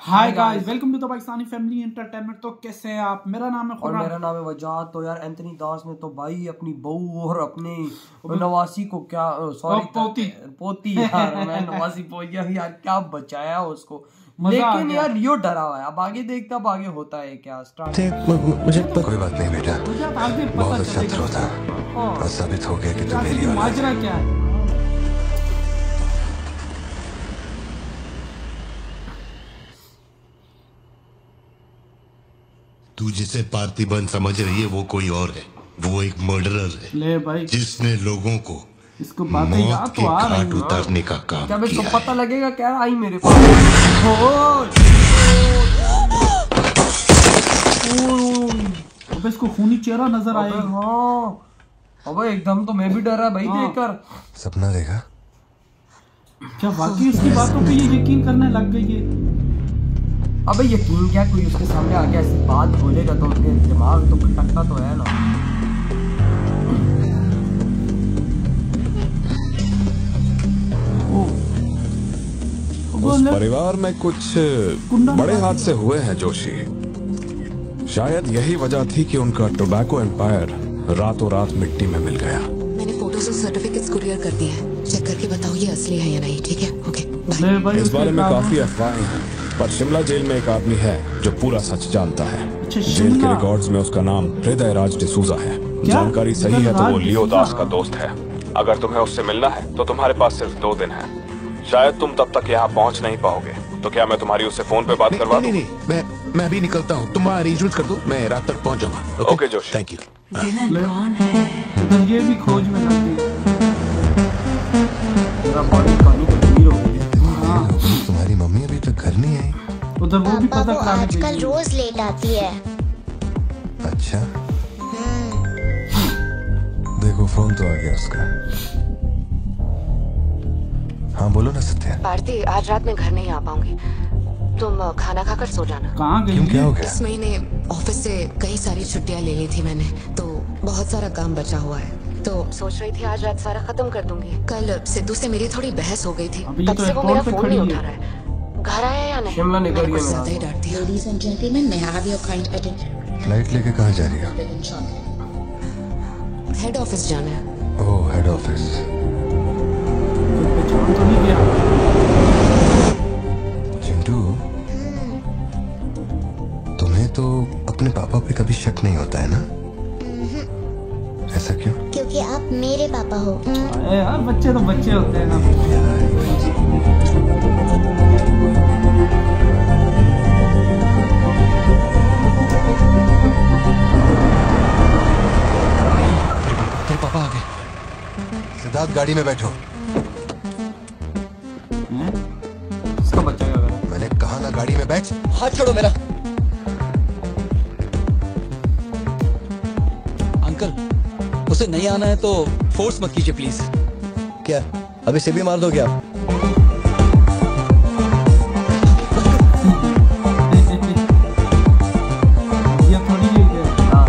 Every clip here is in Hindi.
Hi guys, welcome to the Pakistani family entertainment. तो कैसे हैं आप? मेरा नाम है और मेरा नाम है वजाहत। तो यार एंथनी दास ने तो भाई अपनी बहू और अपनी नवासी को क्या पोती यार मैं नवासी पोया यार क्या बचाया उसको। लेकिन यार रियो डरा हुआ है। अब आगे देखते अब आगे होता है क्या स्टार्ट। मुझे कोई बात नहीं बेटा, बहुत अच्छा थ्रो था और साबित हो गया कि तू मेरी औलाद है। क्या है? तू जिसे पार्थिबन समझ रही है वो कोई और है। वो एक मर्डरर है। ले भाई, जिसने लोगों को इसको बातें याद तो आ रही घाट उतारने का काम क्या किया इसको पता लगेगा क्या आई मेरे पास। अबे इसको खूनी चेहरा नजर आया। हाँ अबे एकदम तो मैं भी डरा भाई देखकर। सपना देखा? क्या वाकई उसकी बातों पे ये यकीन करने लग गई है? अबे यकीन क्या, कोई उसके सामने आके ऐसी बात बोलेगा तो उसके दिमाग तो खटकता तो है ना। उस परिवार में कुछ बड़े हादसे हुए हैं जोशी। शायद यही वजह थी कि उनका टोबैको एम्पायर रातों रात मिट्टी में मिल गया। मैंने फोटोज और सर्टिफिकेट्स कुरियर कर दिए हैं। चेक करके बताओ ये असली है या नहीं। ठीक है, ओके बाय। इस बारे में काफी अफवाहें हैं, पर शिमला जेल में एक आदमी है जो पूरा सच जानता है। जेल के रिकॉर्ड्स में उसका नाम हृदय राज डिसूजा है। जानकारी सही है तो वो लियो दास का दोस्त है। अगर तुम्हें उससे मिलना है तो तुम्हारे पास सिर्फ 2 दिन है। शायद तुम तब तक यहाँ पहुँच नहीं पाओगे, तो क्या मैं तुम्हारी उससे फोन पे बात करवा दूं? नहीं, मैं अभी निकलता हूँ। तुम अरेंजमेंट कर दो, मैं रात तक पहुँच जाऊंगा। Okay Joshi, thank you. ये भी खोज में लगती है। तुम्हारी मम्मी अभी तक घर नहीं आई? उधर वो भी पता कराने आजकल रोज लेट आती है। अच्छा, देखो फोन तो आ गया उसका। हाँ बोलो ना सत्या। भारती, आज रात में घर नहीं आ पाऊंगी। तुम खाना खाकर सो जाना। कहाँ गई? क्यों, क्या हो गया? इस महीने ऑफिस से कई सारी छुट्टियां ले ली थी मैंने, तो बहुत सारा काम बचा हुआ है। तो सोच रही थी आज रात सारा खत्म कर दूंगी। कल सिद्धू से मेरी थोड़ी बहस हो गई थी, तब से वो मेरा फोन नहीं उठा रहा है। घर आया या नहीं? शिमला निकल गया। ज्यादा ही डांट दिया। Ladies and gentlemen, may I have your kind attention? Flight लेके कहाँ जा रही हो? हेड ऑफिस जाना है। ओह, हेड ऑफिस। तो नहीं गया। चिंटू, तुम्हें तो अपने पापा पे कभी शक नहीं होता है ना? ऐसा क्यों? क्योंकि आप मेरे पापा हो। यार बच्चे तो बच्चे होते हैं ना। तेरे पापा आ गए। सिद्धार्थ गाड़ी में बैठो। इसका बच्चा क्या कर रहा है? मैंने कहा ना गाड़ी में बैठ। हाथ छोड़ो मेरा। अंकल, उसे नहीं आना है तो फोर्स मत कीजिए प्लीज। क्या अभी से भी मार दोगे आप? ये थोड़ी है।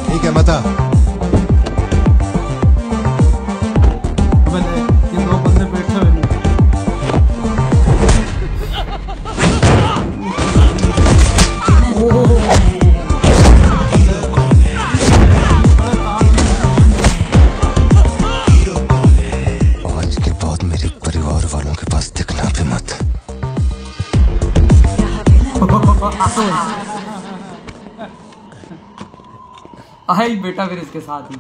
ठीक है मत आ। ये 2 बंदे बैठे हुए हैं। आज के बाद मेरे परिवार वालों के पास दिखना भी मत। आई बेटा फिर इसके साथ ही।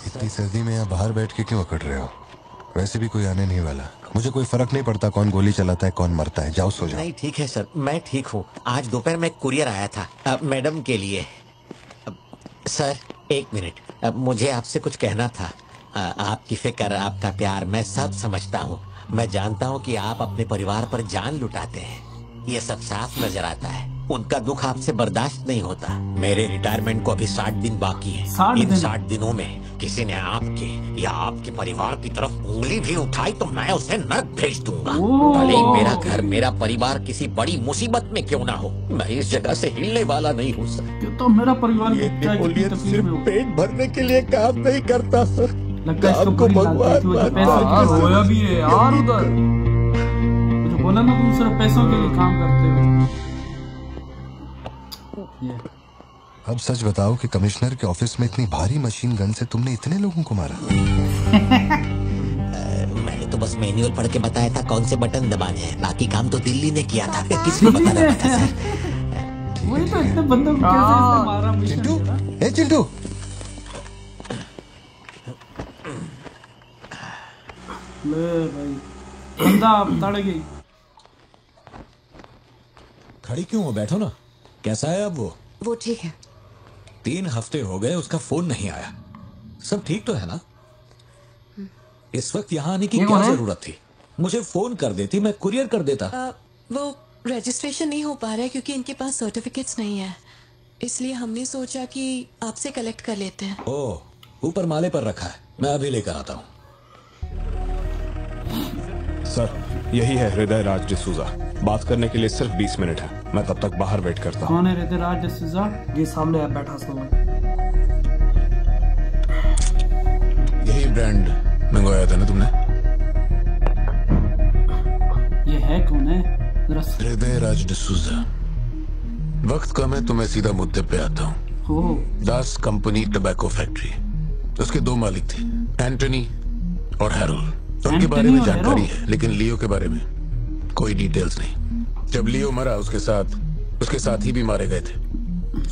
इतनी सर्दी में यहाँ बाहर बैठ के क्यों अकड़ रहे हो? वैसे भी कोई आने नहीं वाला। मुझे कोई फर्क नहीं पड़ता कौन गोली चलाता है कौन मरता है। जाओ सो जाओ। नहीं ठीक है सर, मैं ठीक हूँ। आज दोपहर में कुरियर आया था मैडम के लिए। सर 1 मिनट, मुझे आपसे कुछ कहना था। आपकी फिक्र, आपका प्यार मैं सब समझता हूँ। मैं जानता हूँ कि आप अपने परिवार पर जान लुटाते हैं। ये सब साफ नजर आता है। उनका दुख आपसे बर्दाश्त नहीं होता। मेरे रिटायरमेंट को अभी 60 दिन बाकी है। 60 दिनों में किसी ने आपके या आपके परिवार की तरफ उंगली भी उठाई तो मैं उसे नर्क भेज दूंगा। भले ही मेरा घर, मेरा परिवार किसी बड़ी मुसीबत में क्यों ना हो, मैं इस जगह से हिलने वाला नहीं हूँ सर। तो मेरा परिवार सिर्फ पेट भरने के लिए काम नहीं करता सर। लगता है इसको भगवान रोया भी है यार उधर। बोला ना तुम सिर्फ पैसों के लिए काम करते हो। अब सच बताओ कि कमिश्नर के ऑफिस में इतनी भारी मशीन गन से तुमने इतने लोगों को मारा? मैंने तो बस मैनुअल पढ़ के बताया था कौन से बटन दबाने हैं, बाकी काम तो दिल्ली ने किया था। किसने बताया था सर? वही तो इतने बंदों को कैसे मारा? चिंटू, ए चिंटू, ले भाई बंदा तड़ गई। खड़ी क्यों हो? बैठो ना। कैसा है अब वो ठीक है। 3 हफ्ते हो गए उसका फोन नहीं आया। सब ठीक तो है ना? इस वक्त यहाँ आने की क्या जरूरत थी? मुझे फोन कर देती, मैं कुरियर कर देता। वो रजिस्ट्रेशन नहीं हो पा रहा है क्योंकि इनके पास सर्टिफिकेट्स नहीं है, इसलिए हमने सोचा कि आपसे कलेक्ट कर लेते हैं। ओह, ऊपर माले पर रखा है, मैं अभी लेकर आता हूँ। सर, यही है हृदय राज डिसूजा। बात करने के लिए सिर्फ 20 मिनट है। मैं तब तक बाहर वेट करता हूँ। कौन है हृदय राज डिसूजा? ये सामने है बैठा सोना। यही ब्रांड मंगवाया था ना तुमने? ये है कौन है? हृदय राज डिसूजा। वक्त कम है तो मैं सीधा मुद्दे पे आता हूँ। दास कंपनी टोबैको फैक्ट्री, उसके 2 मालिक थे, एंटनी और हैरोल्ड। उनके बारे में जानकारी है, लेकिन लियो के बारे में कोई डिटेल्स नहीं। जब लियो मरा उसके साथी भी मारे गए थे।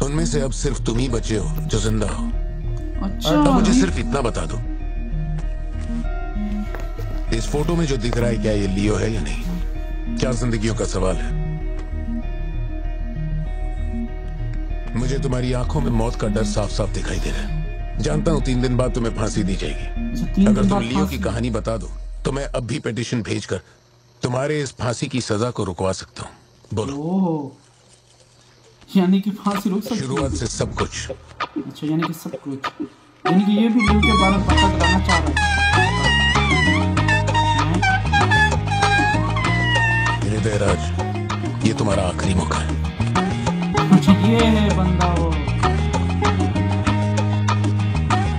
उनमें से अब सिर्फ तुम ही बचे हो जो जिंदा हो। अच्छा, अब मुझे सिर्फ इतना बता दो, इस फोटो में जो दिख रहा है क्या ये लियो है या नहीं? क्या जिंदगियों का सवाल है। मुझे तुम्हारी आंखों में मौत का डर साफ साफ दिखाई दे रहा है। जानता हूं 3 दिन बाद तुम्हें फांसी दी जाएगी। अगर तुम लियो की कहानी बता दो तो मैं अब भी पिटीशन भेजकर तुम्हारे इस फांसी की सजा को रुकवा सकता हूँ। बोलो। यानी कि फांसी रुक सकती है? शुरुआत से सब कुछ। अच्छा, यानी कि सब कुछ, यानी कि ये भी लियो के बारे में पता कराना चाह रहा है। हृदय राज, ये तुम्हारा आखिरी मौका है। अच्छा, ये है बंदा वो।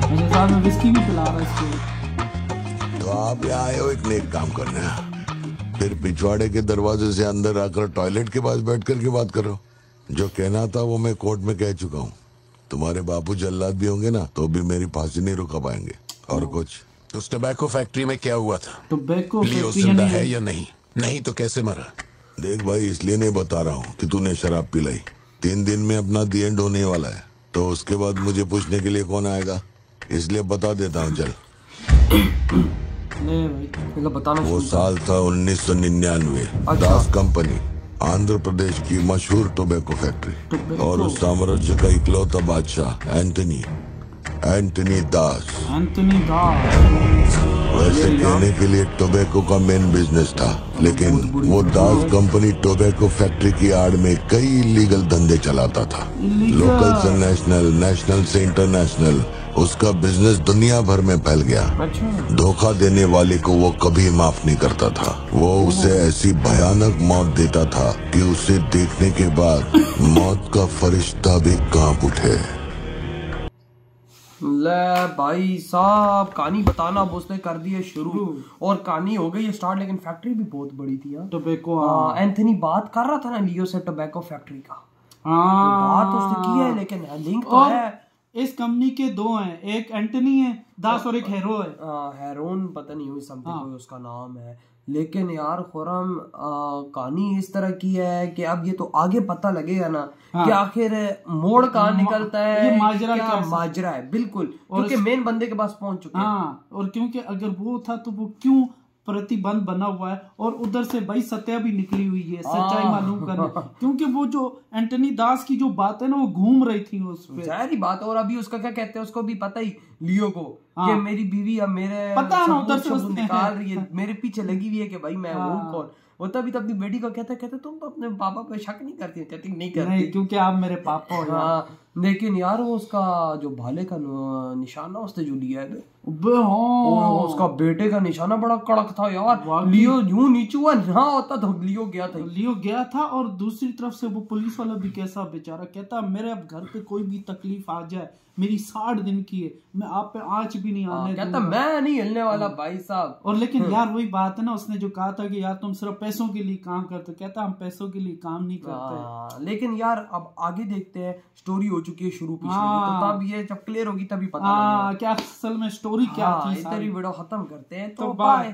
मुझे साथ में विस्की भी पिला रहा है इसको। तो आप यहाँ आए हो एक नेक काम करने, फिर पिछवाड़े के दरवाजे से अंदर आकर टॉयलेट के पास बैठ कर के बात करो। जो कहना था वो मैं कोर्ट में कह चुका हूँ। तुम्हारे बापू जल्लाद भी होंगे ना तो भी मेरी फांसी नहीं रुका पाएंगे। और कुछ? उस टोबैको फैक्ट्री में क्या हुआ था? टोबैको लियो जिंदा है या नहीं? नहीं तो कैसे मरा? देख भाई, इसलिए नहीं बता रहा हूँ कि तूने शराब पिलाई। 3 दिन में अपना दी एंड होने वाला है, तो उसके बाद मुझे पूछने के लिए कौन आएगा, इसलिए बता देता हूँ। चल। बताना। वो साल था 1999। दास कंपनी, आंध्र प्रदेश की मशहूर टोबैको फैक्ट्री, और उस साम्राज्य का इकलौता बादशाह एंटनी दास। वैसे कहने के लिए टोबैको का मेन बिजनेस था, लेकिन वो दास कंपनी टोबैको फैक्ट्री की आड़ में कई इलीगल धंधे चलाता था। लोकल से नेशनल, नेशनल से इंटरनेशनल, उसका बिजनेस दुनिया भर में फैल गया। धोखा देने वाले को वो कभी माफ नहीं करता था। वो उसे ऐसी भयानक मौत देता था कि उसे देखने के बाद मौत का फरिश्ता भी कांप उठे। ले भाई साहब, कहानी बताना अब उसने कर दी है शुरू, और कहानी हो गई है स्टार्ट, लेकिन फैक्ट्री भी बहुत बड़ी थी। टोबैको। एंथनी बात कर रहा था ना लियो से टोबैको फैक्ट्री का। बात उसने की है, लेकिन लिंक तो है। इस कंपनी के 2 हैं, एक एंटनी है दास और एक हैरो है। हैरोन पता नहीं हुई समथिंग कोई उसका नाम है। लेकिन यार खुरम, कहानी इस तरह की है कि अब ये तो आगे पता लगेगा ना कि आखिर मोड़ कहाँ निकलता है, ये माजरा क्या माजरा है। बिल्कुल, क्योंकि मेन बंदे के पास पहुंच चुके हैं। और क्योंकि अगर वो था तो वो क्यों प्रतिबंध बना हुआ है, और उधर से भाई सत्या भी निकली हुई है सच्चाई मालूम करने। क्योंकि वो जो एंटनी दास की जो बात है ना, वो घूम रही थी उस पे। जाहिर बात। और अभी उसका क्या कहते हैं, उसको भी पता ही लियो को कि मेरी बीवी अब मेरे पता ना उधर से निकाल रही है, मेरे पीछे लगी हुई है कि भाई मैं हूँ कौन। वो तभी तो अपनी बेटी को कहते तुम तो अपने पापा पे शक नहीं करती? कहती नहीं करती क्योंकि आप मेरे पापा हो। लेकिन यार वो उसका जो भाले का निशाना उसने जो लिया है उसका बेटे का निशाना बड़ा कड़क था यार। लियो यूं नीचे हुआ ना होता तो लियो गया था। और दूसरी तरफ से वो पुलिस वाला भी कैसा बेचारा, कहता मेरे अब घर पे कोई भी तकलीफ आ जाए, मेरी 60 दिन की है, मैं आप पे आंच भी नहीं आने कहता मैं नहीं हिलने वाला भाई साहब। और लेकिन यार वही बात है ना, उसने जो कहा था कि यार तुम सिर्फ पैसों के लिए काम करते, कहता हम पैसों के लिए काम नहीं करते। लेकिन यार अब आगे देखते हैं, स्टोरी हो चुकी है शुरू पिछली, तो तब ये जब क्लियर होगी तभी पता लगेगा क्या असल में स्टोरी क्या थी। इधर ही वीडियो खत्म करते हैं, तो बाय।